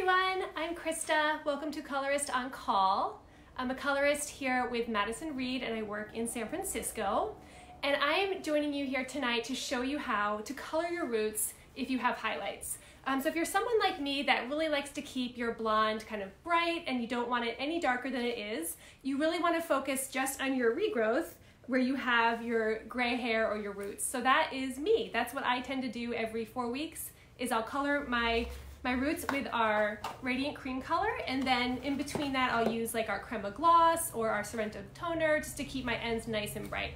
everyone, I'm Krista. Welcome to Colorist on Call. I'm a colorist here with Madison and I work in San Francisco. And I'm joining you here tonight to show you how to color your roots if you have highlights. So if you're someone like me that really likes to keep your blonde kind of bright and you don't want it any darker than it is, you really want to focus just on your regrowth where you have your gray hair or your roots. So that is me. That's what I tend to do every 4 weeks is I'll color my roots with our Radiant Cream color, and then in between that I'll use like our Crema Gloss or our Sorrento toner just to keep my ends nice and bright.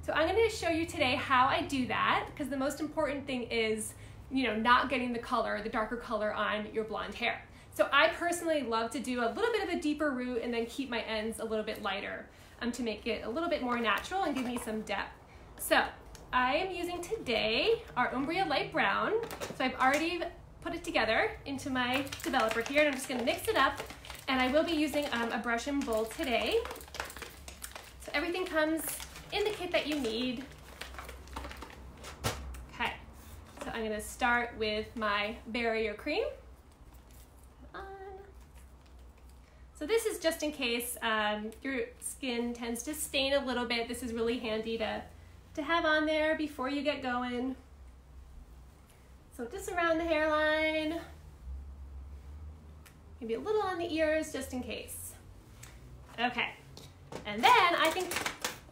So I'm going to show you today how I do that, because the most important thing is, you know, not getting the color, the darker color on your blonde hair. So I personally love to do a little bit of a deeper root and then keep my ends a little bit lighter to make it a little bit more natural and give me some depth. So I am using today our Umbria Light Brown. So I've already put it together into my developer here, and I'm just going to mix it up, and I will be using a brush and bowl today. So everything comes in the kit that you need. Okay, so I'm going to start with my barrier cream. So this is just in case your skin tends to stain a little bit. This is really handy to have on there before you get going. So just around the hairline, maybe a little on the ears just in case. Okay, and then I think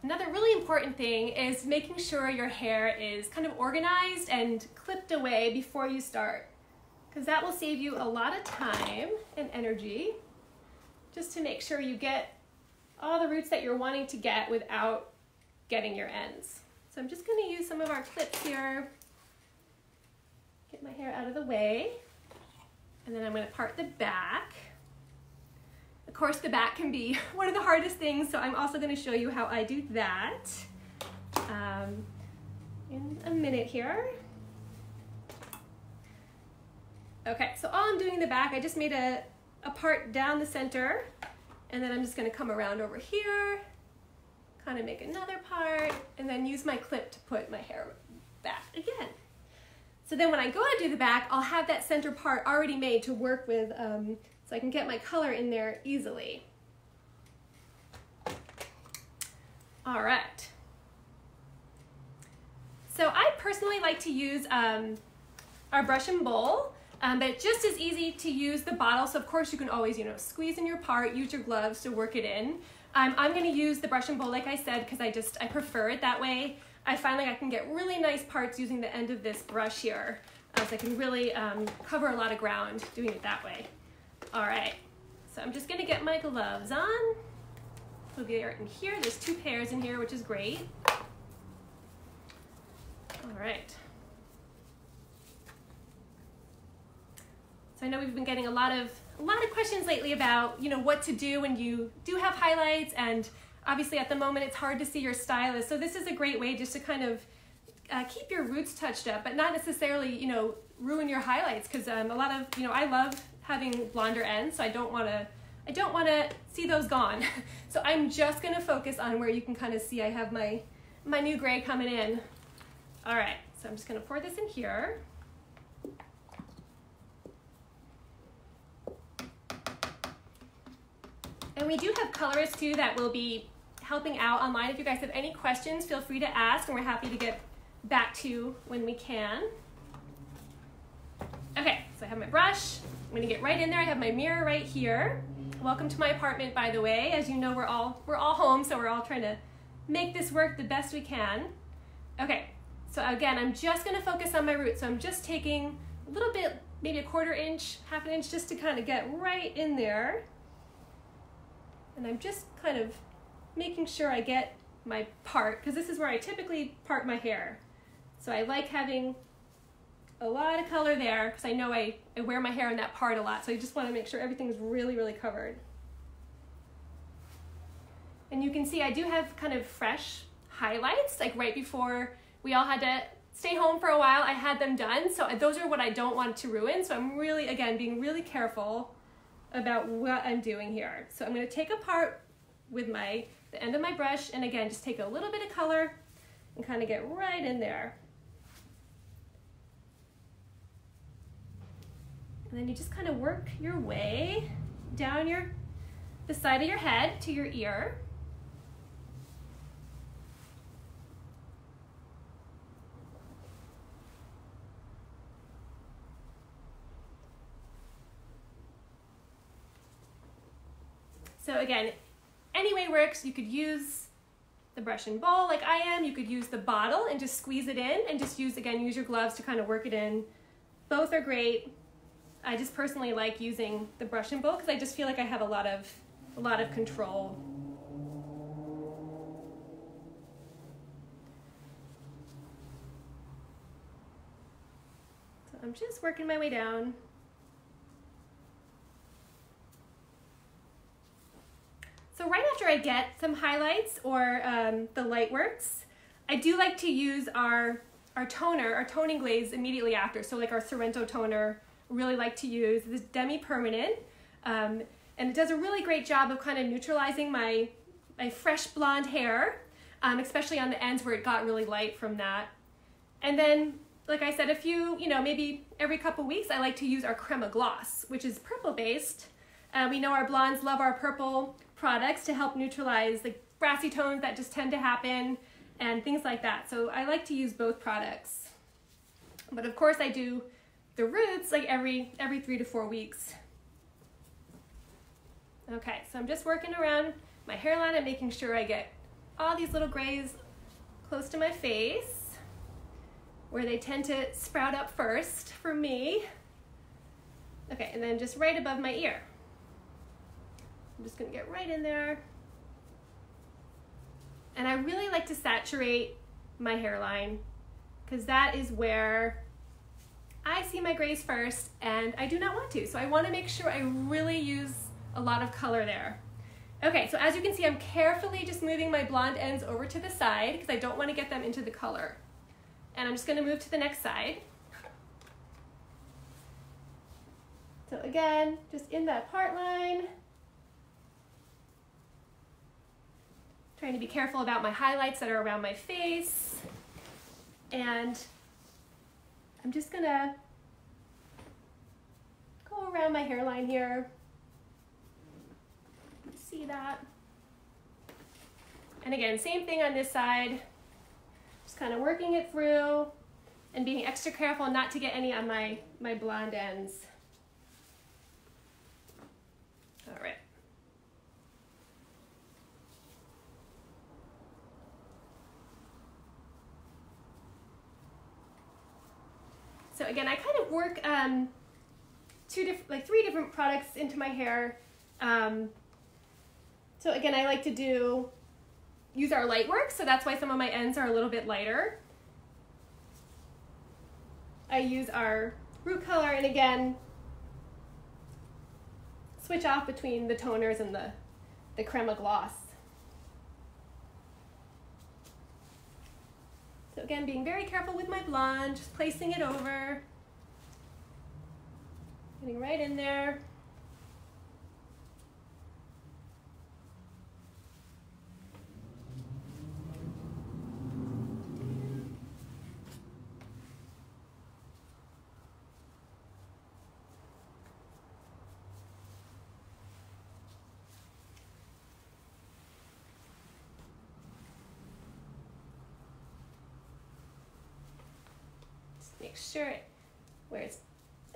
another really important thing is making sure your hair is kind of organized and clipped away before you start, because that will save you a lot of time and energy just to make sure you get all the roots that you're wanting to get without getting your ends. So I'm just going to use some of our clips here. Get my hair out of the way, and then I'm going to part the back. Of course, the back can be one of the hardest things, so I'm also going to show you how I do that in a minute here. Okay, so all I'm doing in the back, I just made a part down the center, and then I'm just going to come around over here, kind of make another part, and then use my clip to put my hair back again. So then when I go to do the back, I'll have that center part already made to work with, so I can get my color in there easily. All right. So I personally like to use our brush and bowl, but it's just as easy to use the bottle. So of course you can always, you know, squeeze in your part, use your gloves to work it in. I'm going to use the brush and bowl, like I said, because I prefer it that way. I find like I can get really nice parts using the end of this brush here. So I can really cover a lot of ground doing it that way. All right, so I'm just gonna get my gloves on. So they're in here, there's 2 pairs in here, which is great. All right. So I know we've been getting a lot of questions lately about, you know, what to do when you do have highlights, and obviously at the moment it's hard to see your stylist, so this is a great way just to kind of keep your roots touched up, but not necessarily, you know, ruin your highlights, because a lot of, you know, I love having blonder ends, so I don't want to see those gone. So I'm just going to focus on where you can kind of see I have my new gray coming in. All right, so I'm just going to pour this in here. And we do have colorists too that will be helping out online. If you guys have any questions, feel free to ask, and we're happy to get back to you when we can. Okay, so I have my brush. I'm gonna get right in there. I have my mirror right here. Welcome to my apartment, by the way. As you know, we're all home, so we're all trying to make this work the best we can. Okay, so again, I'm just gonna focus on my roots. So I'm just taking a little bit, maybe a 1/4 inch, 1/2 inch, just to kind of get right in there. And I'm just kind of making sure I get my part, because this is where I typically part my hair. So I like having a lot of color there, because I know I wear my hair in that part a lot, so I just want to make sure everything's really, really covered. And you can see I do have kind of fresh highlights, like right before we all had to stay home for a while, I had them done. So those are what I don't want to ruin, so I'm really, again, being really careful about what I'm doing here. So I'm going to take a part with the end of my brush, and again, just take a little bit of color and kind of get right in there. And then you just kind of work your way down the side of your head to your ear. So again, any way works. You could use the brush and bowl like I am. You could use the bottle and just squeeze it in and just use your gloves to kind of work it in. Both are great. I just personally like using the brush and bowl because I just feel like I have a lot of control. So I'm just working my way down. So right after I get some highlights or the light works, I do like to use our toner, our toning glaze immediately after. So like our Sorrento toner, really like to use this demi-permanent. And it does a really great job of kind of neutralizing my fresh blonde hair, especially on the ends where it got really light from that. And then, like I said, maybe every couple weeks, I like to use our Crema Gloss, which is purple based. We know our blondes love our purple products to help neutralize the brassy tones that just tend to happen and things like that. So I like to use both products. But of course I do the roots like every 3 to 4 weeks. Okay, so I'm just working around my hairline and making sure I get all these little grays close to my face where they tend to sprout up first for me. Okay, and then just right above my ear. I'm just gonna get right in there. And I really like to saturate my hairline because that is where I see my grays first and I do not want to. So I wanna make sure I really use a lot of color there. Okay, so as you can see, I'm carefully just moving my blonde ends over to the side because I don't wanna get them into the color. And I'm just gonna move to the next side. So again, just in that part line. Trying to be careful about my highlights that are around my face. And I'm just gonna go around my hairline here. See that? And again, same thing on this side. Just kind of working it through and being extra careful not to get any on my blonde ends. All right. So again, I kind of work three different products into my hair. So again, I like to use our light work, so that's why some of my ends are a little bit lighter. I use our root color, and again, switch off between the toners and the Crema Gloss. So again, being very careful with my blonde, just placing it over, getting right in there. Make sure where it's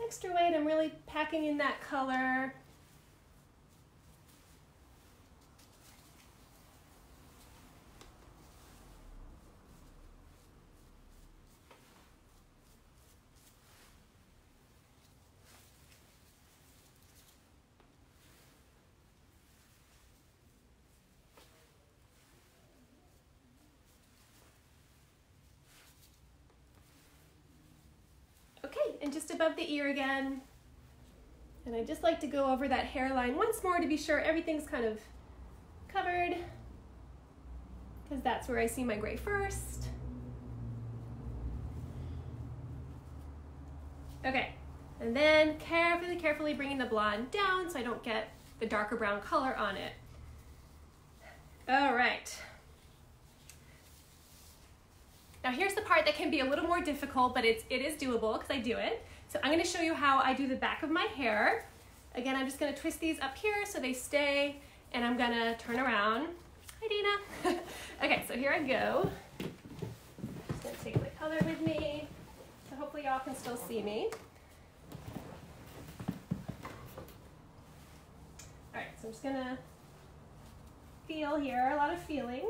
extra white, I'm really packing in that color. And just above the ear again. And I just like to go over that hairline once more to be sure everything's kind of covered, because that's where I see my gray first. Okay, and then carefully bringing the blonde down so I don't get the darker brown color on it. All right. Now here's the part that can be a little more difficult, but it is doable because I do it. So I'm gonna show you how I do the back of my hair. Again, I'm just gonna twist these up here so they stay, and I'm gonna turn around. Hi, Dina. Okay, so here I go. Just gonna take my color with me, so hopefully y'all can still see me. All right, so I'm just gonna feel here, a lot of feeling.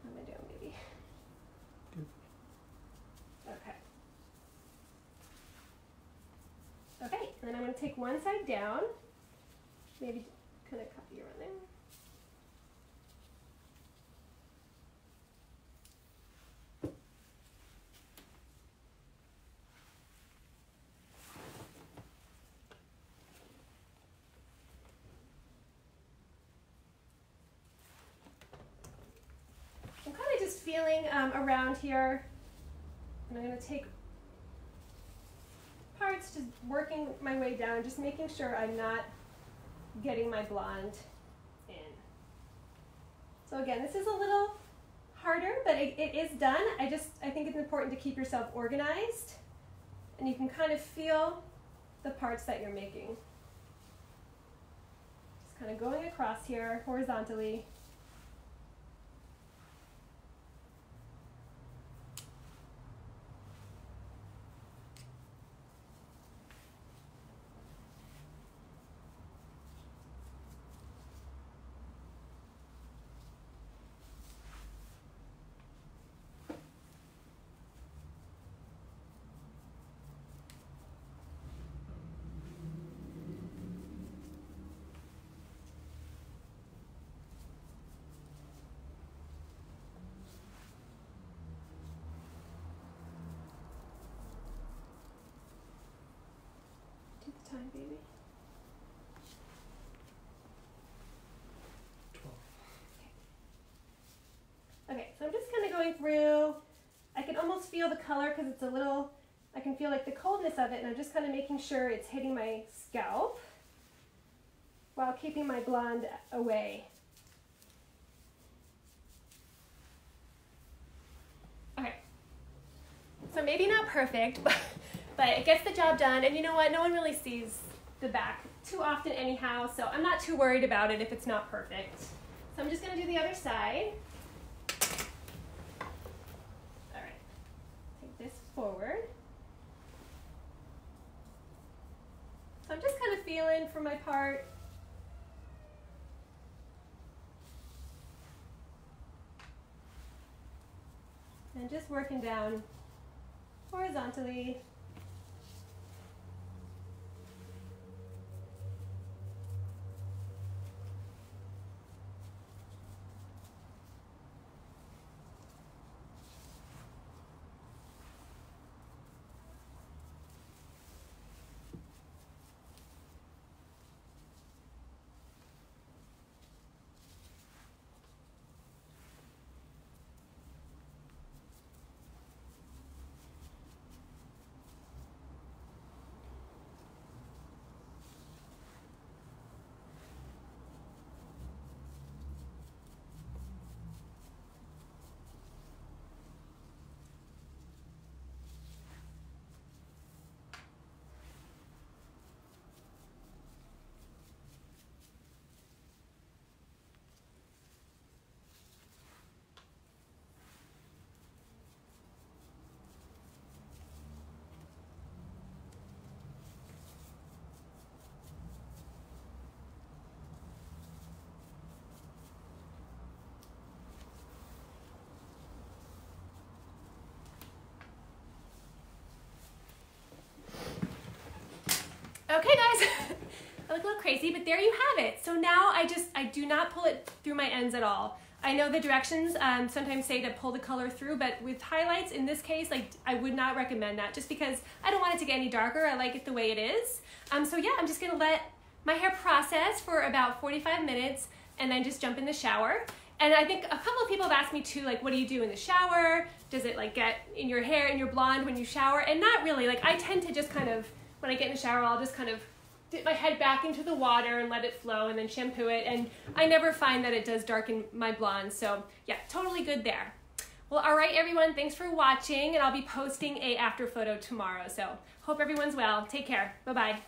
How am I doing, baby? Good. Okay. Okay, and then I'm going to take one side down, maybe kind of copy around there. I'm kind of just feeling around here, and I'm going to take parts, just working my way down, just making sure I'm not getting my blonde in. So again, this is a little harder, but it is done. I think it's important to keep yourself organized, and you can kind of feel the parts that you're making. Just kind of going across here horizontally. Time, baby. 12. Okay, so I'm just kind of going through. I can almost feel the color because it's a little, I can feel like the coldness of it, and I'm just kind of making sure it's hitting my scalp while keeping my blonde away. Okay, so maybe not perfect, but it gets the job done, and you know what, no one really sees the back too often anyhow, so I'm not too worried about it if it's not perfect. So I'm just going to do the other side. All right, take this forward. So I'm just kind of feeling for my part. And just working down horizontally. Okay guys, I look a little crazy, but there you have it. So now I do not pull it through my ends at all. I know the directions sometimes say to pull the color through, but with highlights in this case, I would not recommend that just because I don't want it to get any darker. I like it the way it is. So yeah, I'm just gonna let my hair process for about 45 minutes and then just jump in the shower. And I think a couple of people have asked me too, like, what do you do in the shower? Does it like get in your hair, in your blonde when you shower? And not really, like I tend to just kind of, when I get in the shower, I'll just kind of dip my head back into the water and let it flow and then shampoo it. And I never find that it does darken my blonde. So yeah, totally good there. Well, all right, everyone, thanks for watching, and I'll be posting a after photo tomorrow. So hope everyone's well. Take care. Bye-bye.